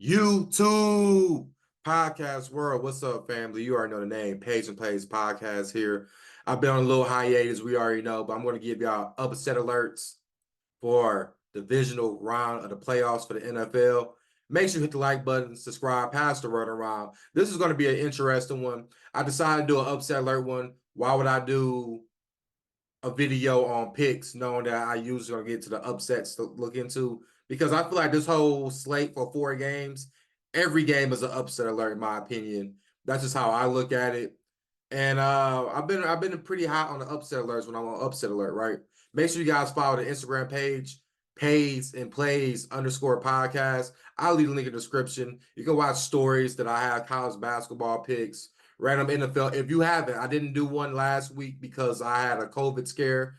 YouTube podcast world. What's up, family? You already know the name, Page and Plays podcast here. I've been on a little hiatus, we already know, but I'm going to give y'all upset alerts for divisional round of the playoffs for the NFL. Make sure you hit the like button, subscribe, pass the word around. This is going to be an interesting one. I decided to do an upset alert one. Why would I do a video on picks, knowing that I usually gonna get to the upsets to look into? Because I feel like this whole slate for 4 games, every game is an upset alert, in my opinion. That's just how I look at it. And I've been pretty hot on the upset alerts when I'm on upset alert, right? Make sure you guys follow the Instagram page, Pays and Plays underscore podcast. I'll leave the link in the description. You can watch stories that I have, college basketball picks, random NFL. If you haven't, I didn't do one last week because I had a COVID scare.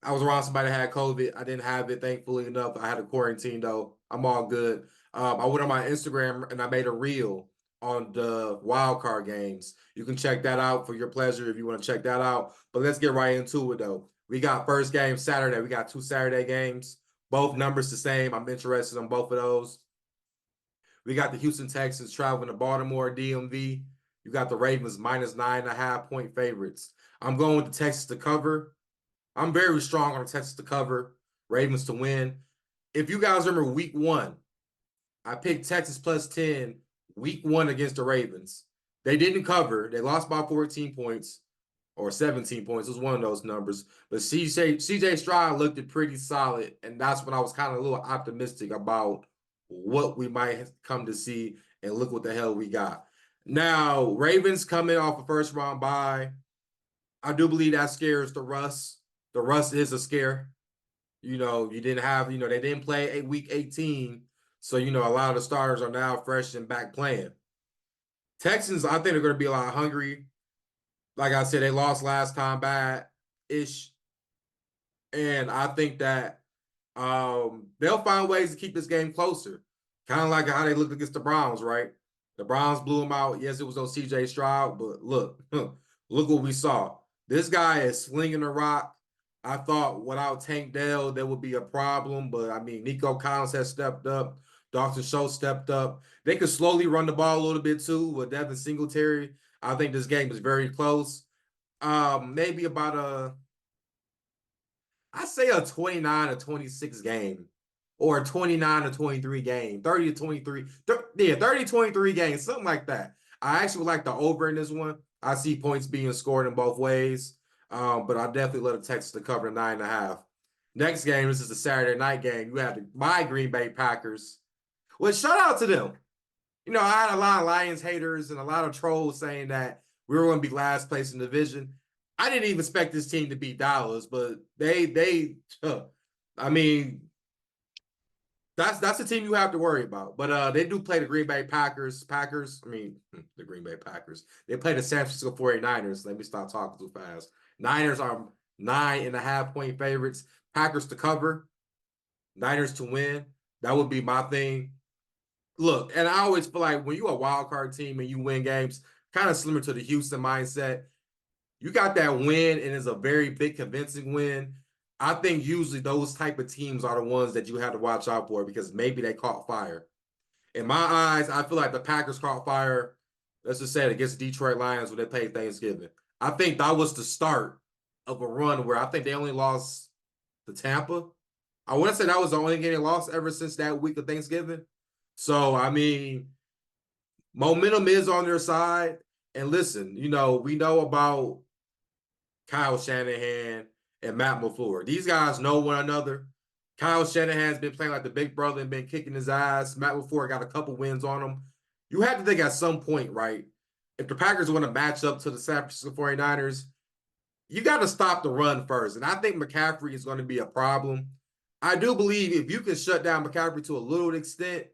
I was around somebody that had COVID. I didn't have it, thankfully enough. I had a quarantine though. I'm all good. I went on my Instagram and I made a reel on the wild card games. You can check that out for your pleasure if you want to check that out. But let's get right into it though. We got first game Saturday. We got 2 Saturday games. Both numbers the same. I'm interested in both of those. We got the Houston Texans traveling to Baltimore, DMV. You got the Ravens minus 9.5 point favorites. I'm going with the Texans to cover. I'm very strong on the Texans to cover, Ravens to win. If you guys remember week one, I picked Texas plus 10 week one against the Ravens. They didn't cover. They lost by 14 points or 17 points. It was one of those numbers. But CJ Stroud looked it pretty solid, and that's when I was kind of a little optimistic about what we might come to see, and look what the hell we got. Now, Ravens coming off a first round bye. I do believe that scares the Russ. The Russ is a scare. You didn't have, they didn't play week 18. So, a lot of the starters are now fresh and back playing. Texans, I think they're going to be a lot hungry. Like I said, they lost last time bad-ish. And I think that they'll find ways to keep this game closer. Kind of like how they looked against the Browns, right? The Browns blew them out. Yes, it was on CJ Stroud, but look, look what we saw. This guy is slinging the rock. I thought without Tank Dell, there would be a problem, but I mean, Nico Collins has stepped up. Dawson Schultz stepped up. They could slowly run the ball a little bit too with Devin Singletary. I think this game is very close. Maybe about I say a 29-26 game, or a 29-23 game, 30-23, 30-23 game, something like that. I actually would like the over in this one. I see points being scored in both ways, but I definitely let the Texans to cover 9.5. Next game, this is a Saturday night game. You have my Green Bay Packers. Well, shout out to them. I had a lot of Lions haters and a lot of trolls saying that we were going to be last place in the division. I didn't even expect this team to beat Dallas, but I mean, that's a team you have to worry about. But they do play the Green Bay Packers. The Green Bay Packers. They play the San Francisco 49ers. Let me stop talking too fast. Niners are 9.5 point favorites. Packers to cover. Niners to win. That would be my thing. Look, and I always feel like when you're a wild card team and you win games, kind of similar to the Houston mindset, you got that win and it's a very big convincing win. I think usually those type of teams are the ones that you have to watch out for because maybe they caught fire. In my eyes, I feel like the Packers caught fire, let's just say it, against the Detroit Lions when they played Thanksgiving. I think that was the start of a run where I think they only lost to Tampa. I want to say that was the only game they lost ever since that week of Thanksgiving. So, I mean, momentum is on their side. And listen, we know about Kyle Shanahan and Matt LaFleur. These guys know one another. Kyle Shanahan's been playing like the big brother and been kicking his ass. Matt LaFleur got a couple wins on him. You have to think at some point, right, if the Packers want to match up to the San Francisco 49ers, you got to stop the run first. And I think McCaffrey is going to be a problem. I do believe if you can shut down McCaffrey to a little extent,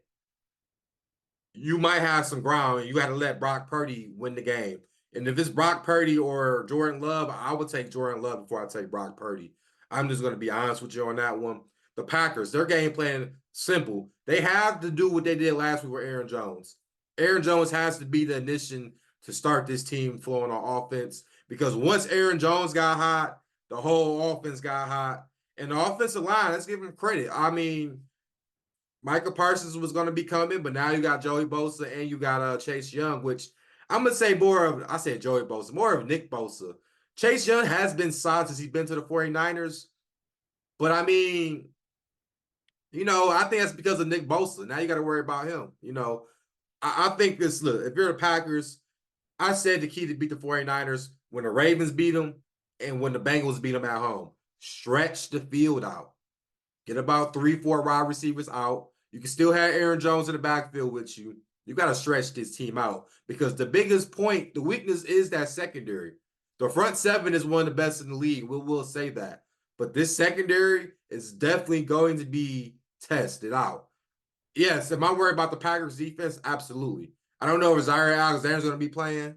you might have some ground. You got to let Brock Purdy win the game. And if it's Brock Purdy or Jordan Love, I would take Jordan Love before I take Brock Purdy. I'm just going to be honest with you on that one. The Packers, their game plan, simple. They have to do what they did last week with Aaron Jones. Aaron Jones has to be the ignition to start this team flowing on offense because once Aaron Jones got hot, the whole offense got hot. And the offensive line, let's give them credit. I mean, Michael Parsons was going to be coming, but now you got Joey Bosa and you got Chase Young, which I'm going to say more of, I said Joey Bosa, more of Nick Bosa. Chase Young has been solid since he's been to the 49ers, but I mean, I think that's because of Nick Bosa. Now you got to worry about him. I think this, look, if you're the Packers, I said the key to beat the 49ers when the Ravens beat them and when the Bengals beat them at home. Stretch the field out. Get about 3-4 wide receivers out. You can still have Aaron Jones in the backfield with you. You got to stretch this team out because the biggest point, the weakness is that secondary. The front seven is one of the best in the league. We'll say that. But this secondary is definitely going to be tested out. Yes, am I worried about the Packers defense? Absolutely. I don't know if Zaire Alexander's going to be playing.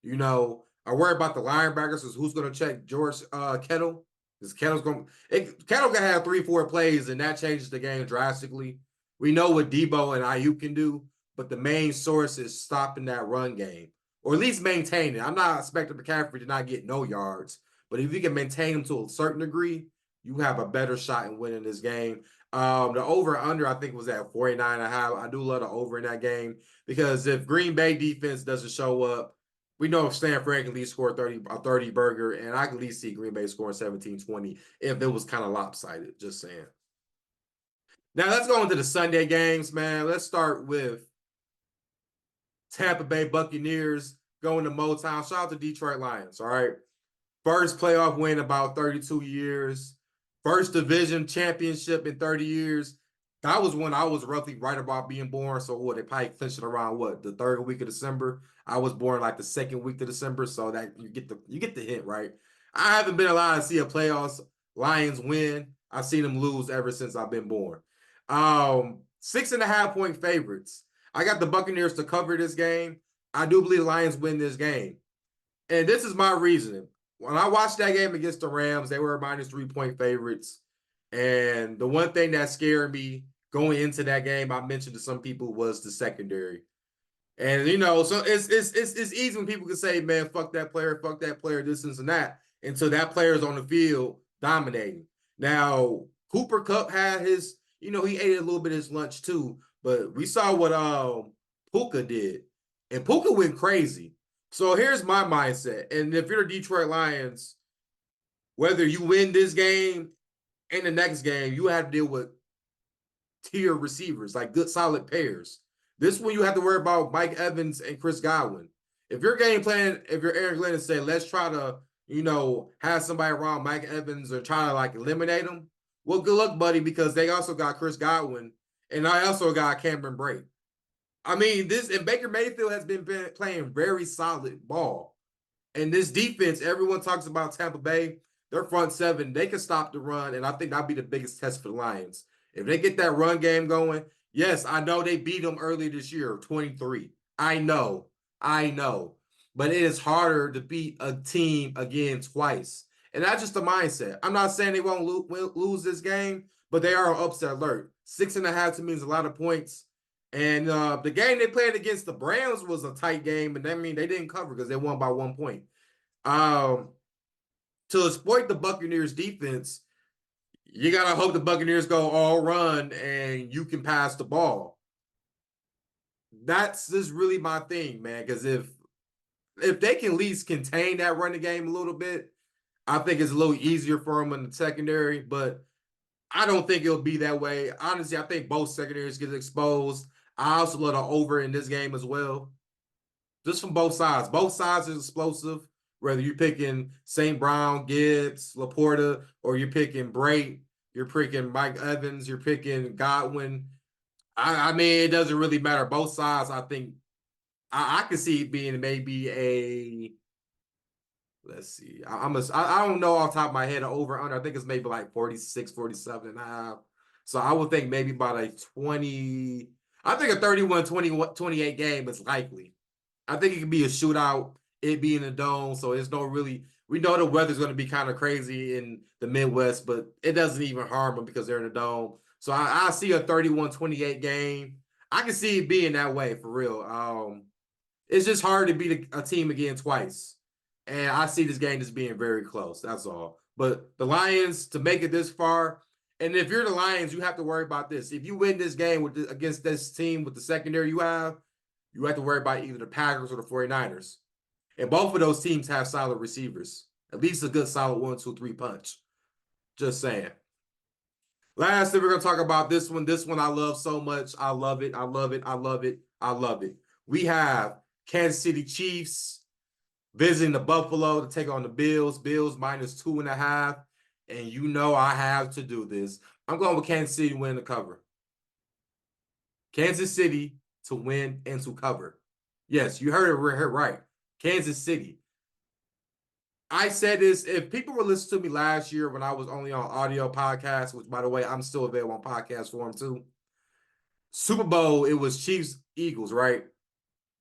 I worry about the linebackers is who's going to check George Kittle. Because Kittle can have 3-4 plays, and that changes the game drastically. We know what Debo and Ayuk can do, but the main source is stopping that run game, or at least maintaining it. I'm not expecting McCaffrey to not get no yards, but if you can maintain them to a certain degree, you have a better shot in winning this game. The over-under, I think, was at 49.5. I do love the over in that game because if Green Bay defense doesn't show up, we know if Stan Frank can at least score a 30 burger, and I can at least see Green Bay scoring 17-20 if it was kind of lopsided, just saying. Now, let's go into the Sunday games, man. Let's start with Tampa Bay Buccaneers going to Motown. Shout out to Detroit Lions, all right? First playoff win in about 32 years. First division championship in 30 years. That was when I was roughly right about being born. So they probably clinched it around the third week of December. I was born like the second week of December, so that you get the hint, right? I haven't been allowed to see a playoffs Lions win. I've seen them lose ever since I've been born. 6.5-point favorites. I got the Buccaneers to cover this game. I do believe the Lions win this game. And this is my reasoning. When I watched that game against the Rams, they were -3-point favorites. And the one thing that scared me going into that game, I mentioned to some people, was the secondary. And so it's easy when people can say, man, fuck that player, this and that, until that player is on the field dominating. Now, Cooper Kupp had his, he ate a little bit of his lunch too, but we saw what Puka did. And Puka went crazy. So here's my mindset. And if you're the Detroit Lions, whether you win this game and the next game, you have to deal with tier receivers, like good solid pairs. This one you have to worry about Mike Evans and Chris Godwin. If your game plan, if you're Aaron Glenn and say, let's try to, have somebody around Mike Evans or try to like eliminate him, well, good luck, buddy, because they also got Chris Godwin and I also got Cameron Brate. I mean, and Baker Mayfield has been playing very solid ball. And this defense, everyone talks about Tampa Bay, their front seven, they can stop the run, and I think that'll be the biggest test for the Lions. If they get that run game going, yes, I know they beat them earlier this year, 23. I know. But it is harder to beat a team again twice. And that's just the mindset. I'm not saying they won't lose this game, but they are on upset alert. 6.5 to me is a lot of points. And the game they played against the Browns was a tight game, and that means they didn't cover because they won by 1 point. To exploit the Buccaneers defense, you got to hope the Buccaneers go all run and you can pass the ball. That's just really my thing, man, because if they can at least contain that running game a little bit, I think it's a little easier for them in the secondary, but I don't think it'll be that way. Honestly, I think both secondaries get exposed. I also love the over in this game as well. Just from both sides. Both sides are explosive, whether you're picking St. Brown, Gibbs, Laporta, or you're picking Brate, you're picking Mike Evans, you're picking Godwin. I mean, it doesn't really matter. Both sides, I think, I can see it being maybe let's see. I don't know off the top of my head, over under. I think it's maybe like 46, 47.5. So I would think maybe about a 20. I think a 31, 28 game is likely. I think it could be a shootout, it being a dome. So it's no really, we know the weather's going to be kind of crazy in the Midwest, but it doesn't even harm them because they're in a dome. So I see a 31-28 game. I can see it being that way for real. It's just hard to beat a team again twice. And I see this game as being very close. That's all. But the Lions, to make it this far, And if you're the Lions, you have to worry about this. If you win this game against this team with the secondary you have to worry about either the Packers or the 49ers. And both of those teams have solid receivers. At least a good solid 1, 2, 3 punch. Just saying. Lastly, we're going to talk about this one. This one I love so much. I love it. I love it. I love it. I love it. We have Kansas City Chiefs visiting the Buffalo to take on the Bills. Bills -2.5. And you know I have to do this. I'm going with Kansas City to win the cover. Kansas City to win and to cover. Yes, you heard it right. Kansas City. I said this, if people were listening to me last year when I was only on audio podcasts, which by the way, I'm still available on podcast form too. Super Bowl, it was Chiefs, Eagles, right?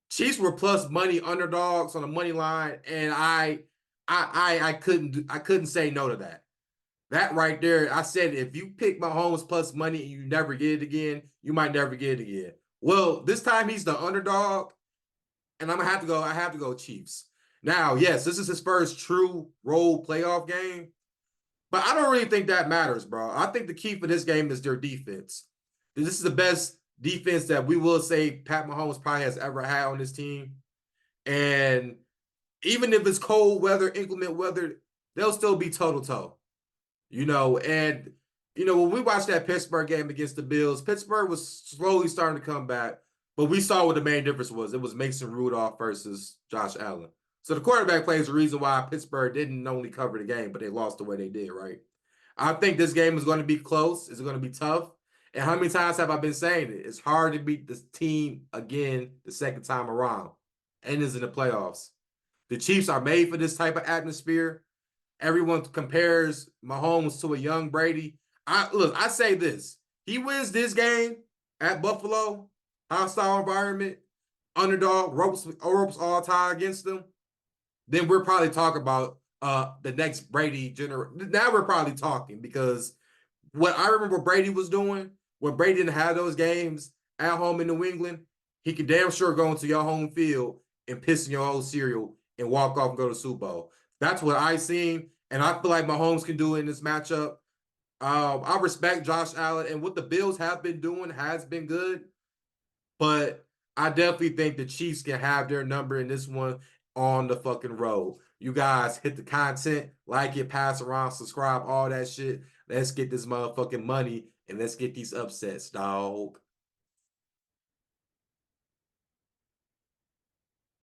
Chiefs were plus money underdogs on the money line, and I couldn't say no to that. That right there, I said if you pick Mahomes plus money and you never get it again, you might never get it again. Well, this time he's the underdog, and I have to go Chiefs. Now, yes, this is his first true role playoff game, but I don't really think that matters, bro. I think the key for this game is their defense. This is the best defense that we will say Pat Mahomes probably has ever had on this team. And even if it's cold weather, inclement weather, they'll still be toe-to-toe. And when we watched that Pittsburgh game against the Bills, Pittsburgh was slowly starting to come back, but we saw what the main difference was. It was Mason Rudolph versus Josh Allen. So the quarterback play is the reason why Pittsburgh didn't only cover the game, but they lost the way they did, right? I think this game is going to be close. It's going to be tough. And how many times have I been saying it? It's hard to beat this team again the second time around, and it's in the playoffs. The Chiefs are made for this type of atmosphere. Everyone compares Mahomes to a young Brady. I say this. He wins this game at Buffalo, hostile environment, underdog, ropes all tied against them. Then we're probably talking about the next Brady generation. Now we're probably talking because what I remember Brady was doing when Brady didn't have those games at home in New England, he could damn sure go into your home field and piss in your whole cereal and walk off and go to the Super Bowl. That's what I seen, and I feel like Mahomes can do it in this matchup. I respect Josh Allen, and what the Bills have been doing has been good, but I definitely think the Chiefs can have their number in this one on the fucking road. You guys hit the content, like it, pass around, subscribe, all that shit. Let's get this motherfucking money, and let's get these upsets, dog.